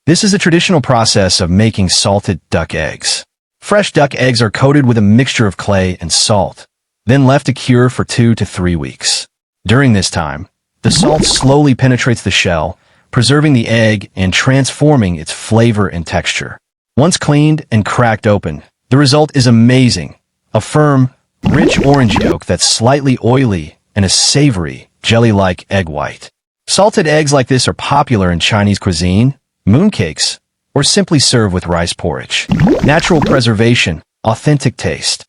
This is a traditional process of making salted duck eggs. Fresh duck eggs are coated with a mixture of clay and salt, then left to cure for 2 to 3 weeks. During this time, the salt slowly penetrates the shell, preserving the egg and transforming its flavor and texture. Once cleaned and cracked open, the result is amazing. A firm, rich orange yolk that's slightly oily and a savory, jelly-like egg white. Salted eggs like this are popular in Chinese cuisine, mooncakes, or simply served with rice porridge. Natural preservation, authentic taste.